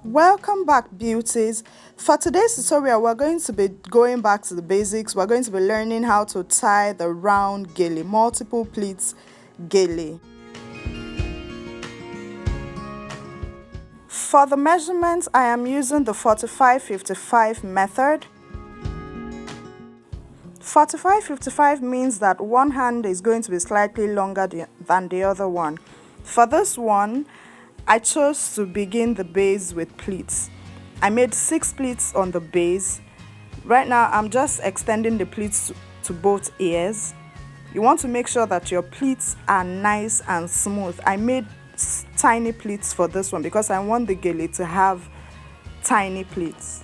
Welcome back, beauties. For today's tutorial, we're going to be going back to the basics. We're going to be learning how to tie the round gele, multiple pleats gele. For the measurements, I am using the 45-55 method. 45-55 means that one hand is going to be slightly longer than the other one. For this one, I chose to begin the base with pleats. I made 6 pleats on the base. Right now, I'm just extending the pleats to both ears. You want to make sure that your pleats are nice and smooth. I made tiny pleats for this one because I want the gele to have tiny pleats.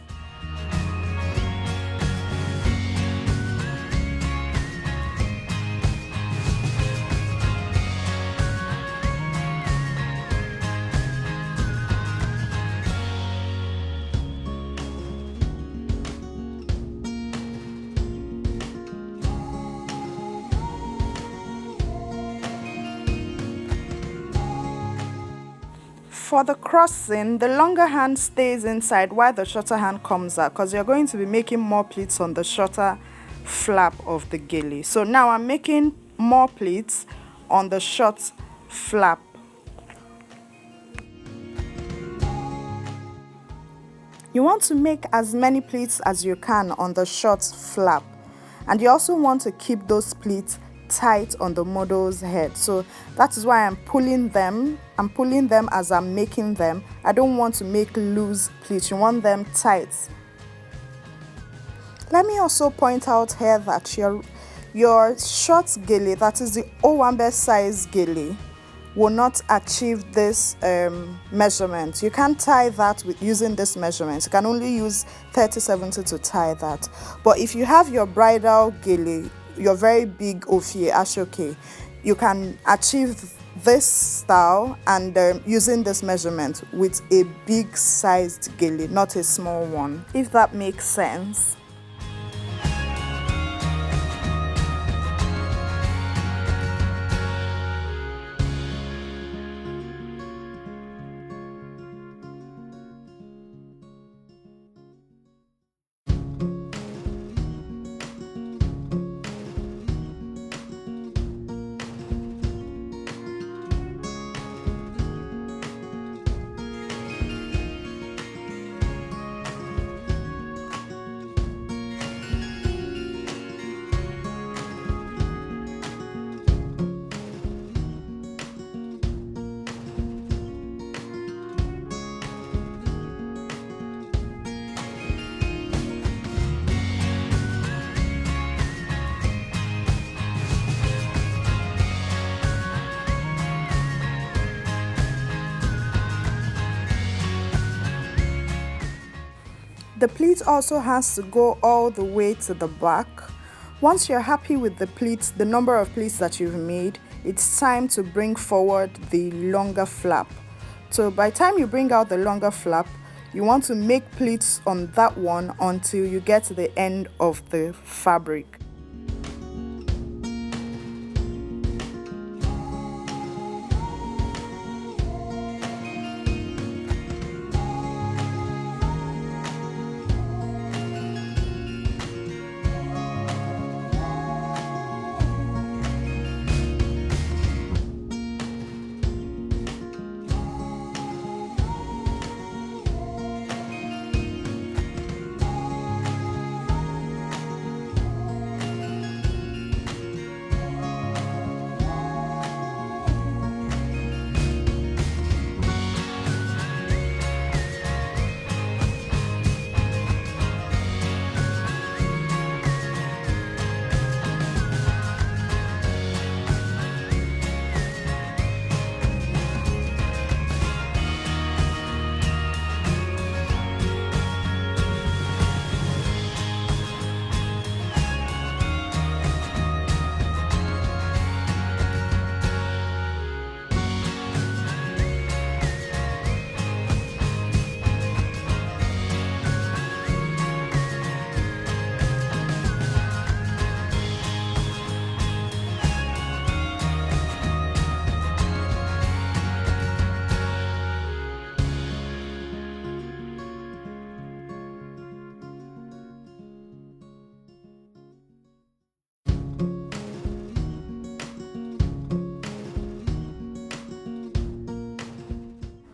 For the crossing, the longer hand stays inside while the shorter hand comes out because you're going to be making more pleats on the shorter flap of the gele. So now I'm making more pleats on the short flap. You want to make as many pleats as you can on the short flap, and you also want to keep those pleats tight on the model's head. So that is why I'm pulling them as I'm making them. I don't want to make loose pleats, you want them tight. Let me also point out here that your short gele, that is the owambe size gele, will not achieve this measurement. You can't tie that with using this measurement. You can only use 30-70 to tie that. But if you have your bridal gele, your very big ofie ashoke, you can achieve this style and using this measurement with a big sized gele, not a small one, if that makes sense. The pleat also has to go all the way to the back. Once you're happy with the pleats, the number of pleats that you've made, it's time to bring forward the longer flap. So by the time you bring out the longer flap, you want to make pleats on that one until you get to the end of the fabric.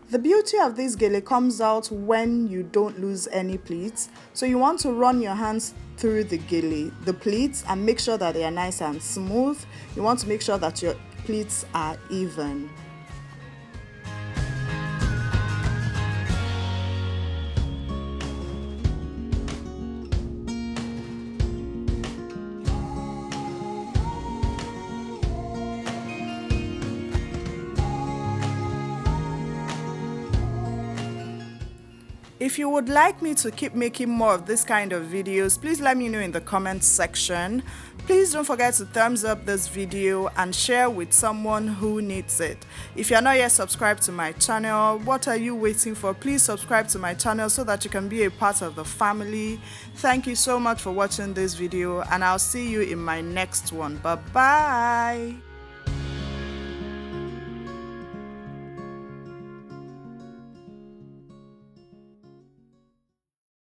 The beauty of this gele comes out when you don't lose any pleats. So you want to run your hands through the gele, the pleats, and make sure that they are nice and smooth. You want to make sure that your pleats are even. If you would like me to keep making more of this kind of videos, please let me know in the comments section. Please don't forget to thumbs up this video and share with someone who needs it. If you're not yet subscribed to my channel, what are you waiting for? Please subscribe to my channel so that you can be a part of the family. Thank you so much for watching this video, and I'll see you in my next one. Bye bye.